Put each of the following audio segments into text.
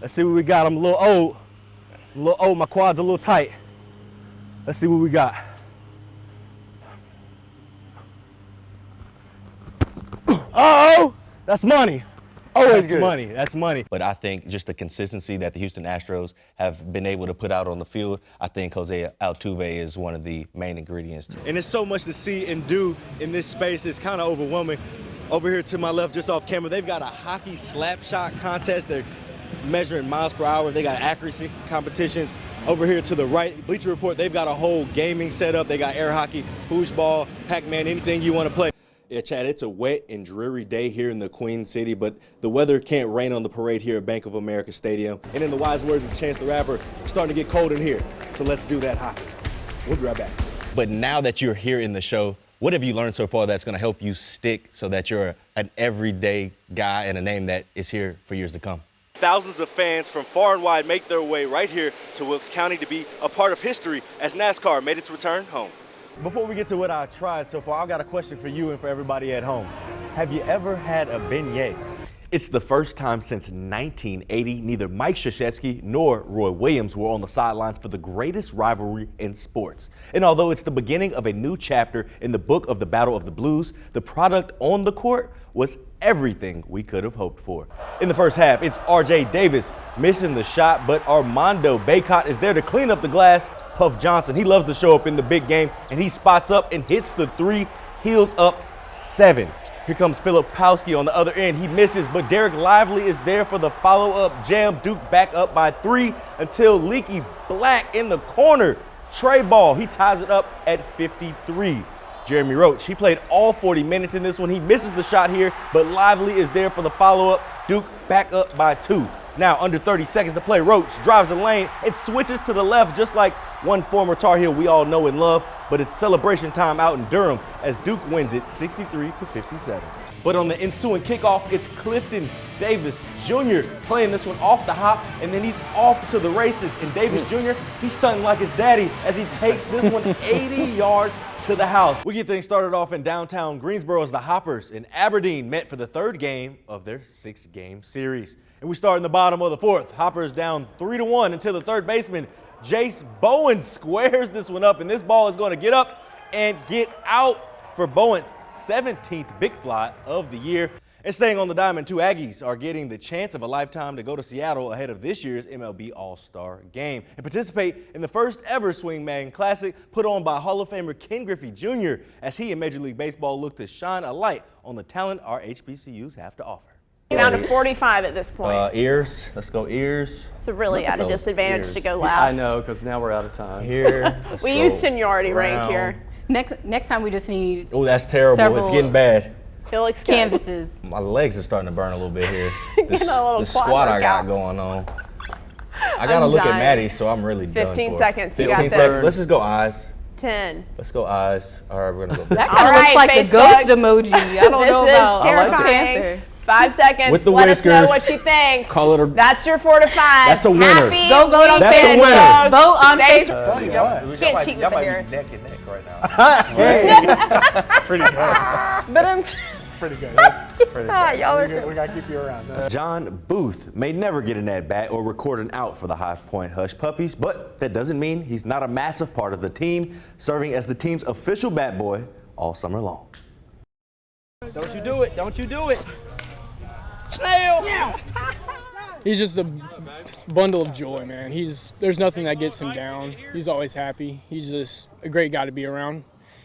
Let's see what we got. I'm a little old. My quad's a little tight. Let's see what we got. Uh-oh, that's money. Always good. Money, that's money. But I think just the consistency that the Houston Astros have been able to put out on the field, I think Jose Altuve is one of the main ingredients. And there's so much to see and do in this space. It's kind of overwhelming. Over here to my left, just off camera, they've got a hockey slap shot contest. They're measuring miles per hour. They got accuracy competitions. Over here to the right, Bleacher Report, they've got a whole gaming setup. They got air hockey, foosball, Pac-Man, anything you want to play. Yeah, Chad, it's a wet and dreary day here in the Queen City, but the weather can't rain on the parade here at Bank of America Stadium. And in the wise words of Chance the Rapper, it's starting to get cold in here, so let's do that hockey. We'll be right back. But now that you're here in the show, what have you learned so far that's going to help you stick so that you're an everyday guy and a name that is here for years to come? Thousands of fans from far and wide make their way right here to Wilkes County to be a part of history as NASCAR made its return home. Before we get to what I tried so far, I've got a question for you and for everybody at home. Have you ever had a beignet? It's the first time since 1980 neither Mike Krzyzewski nor Roy Williams were on the sidelines for the greatest rivalry in sports. And although it's the beginning of a new chapter in the book of the Battle of the Blues, the product on the court was everything we could have hoped for. In the first half, it's R.J. Davis missing the shot, but Armando Bacot is there to clean up the glass. Puff Johnson, he loves to show up in the big game, and he spots up and hits the three, heels up 7. Here comes Filipowski on the other end. He misses, but Derek Lively is there for the follow-up jam. Duke back up by 3 until Leaky Black in the corner. Trey Ball, he ties it up at 53. Jeremy Roach, he played all 40 minutes in this one. He misses the shot here, but Lively is there for the follow-up. Duke back up by 2. Now, under 30 seconds to play, Roach drives the lane and switches to the left just like one former Tar Heel we all know and love, but it's celebration time out in Durham as Duke wins it 63-57. But on the ensuing kickoff, it's Clifton Davis Jr. playing this one off the hop, and then he's off to the races. And Davis Jr., he's stunting like his daddy as he takes this one 80 yards to the house. We get things started off in downtown Greensboro as the Hoppers in Aberdeen met for the 3rd game of their 6-game series. And we start in the bottom of the 4th. Hoppers down 3-1 until the third baseman, Jace Bowen, squares this one up, and this ball is going to get up and get out for Bowen's 17th big fly of the year. And staying on the diamond, 2 Aggies are getting the chance of a lifetime to go to Seattle ahead of this year's MLB All-Star Game and participate in the first ever Swingman Classic put on by Hall of Famer Ken Griffey Jr. as he and Major League Baseball look to shine a light on the talent our HBCUs have to offer. Down to 45 at this point. Ears. Let's go ears. So really at a disadvantage ears. to go last. I know, because now we're out of time. Here. We use seniority rank here. Next time we just need that's terrible. It's getting bad. It looks canvases. My legs are starting to burn a little bit here. This squat I got going on. I got to look at Maddie, so I'm really done 15 for. seconds. 15 you got seconds. this. Let's just go eyes. 10. Let's go eyes. All right, we're going to go. That kind of looks like the ghost emoji. I don't know about terrifying. 5 seconds. With the Let whiskers. us know what you think. Call it a. That's your 4 to 5. That's a winner. Happy Go vote on That's a Facebook. winner. Vote on Facebook. Can't cheat with it here. Neck and neck right now. It's pretty good. But It's pretty good. It's pretty good. Y'all are We got to keep you around. John Booth may never get an at-bat or record an out for the High Point Hush Puppies, but that doesn't mean he's not a massive part of the team, serving as the team's official bat boy all summer long. Don't you do it. Don't you do it. Snail! Yeah. He's just a bundle of joy, man. There's nothing that gets him down. He's always happy. He's just a great guy to be around.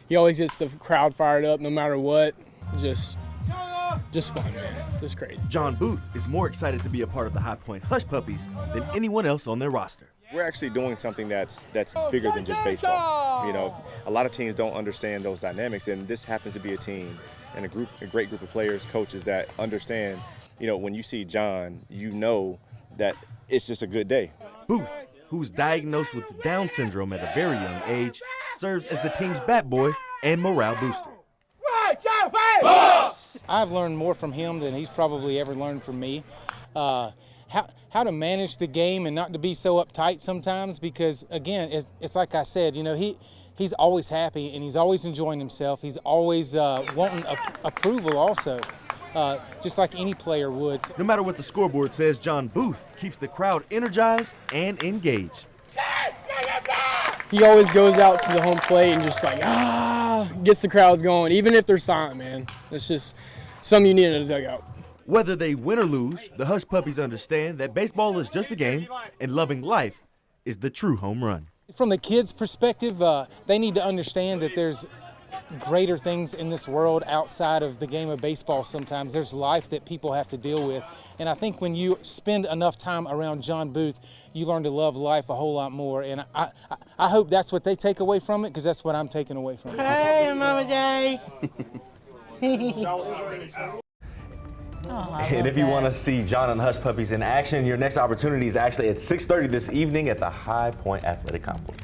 He always gets the crowd fired up no matter what. Just fun, man. Just crazy. John Booth is more excited to be a part of the High Point Hush Puppies than anyone else on their roster. We're actually doing something that's bigger than just baseball. You know, a lot of teams don't understand those dynamics, and this happens to be a team and a great group of players, coaches that understand. You know, when you see John, you know that it's just a good day. Booth, who's diagnosed with Down syndrome at a very young age, serves as the team's bat boy and morale booster. I've learned more from him than he's probably ever learned from me. How to manage the game and not to be so uptight sometimes, because again, it's like I said, you know, he's always happy and he's always enjoying himself. He's always wanting approval also. just like any player would. No matter what the scoreboard says, John Booth keeps the crowd energized and engaged. He always goes out to the home plate and just like, gets the crowd going, even if they're silent, man. It's just something you need in a dugout. Whether they win or lose, the Hush Puppies understand that baseball is just a game and loving life is the true home run. From the kids' perspective, they need to understand that there's greater things in this world outside of the game of baseball sometimes. There's life that people have to deal with. And I think when you spend enough time around John Booth, you learn to love life a whole lot more. And I hope that's what they take away from it, because that's what I'm taking away from it. Hey, Mama Day. And if you want to see John and the Hush Puppies in action, your next opportunity is actually at 6:30 this evening at the High Point Athletic Complex.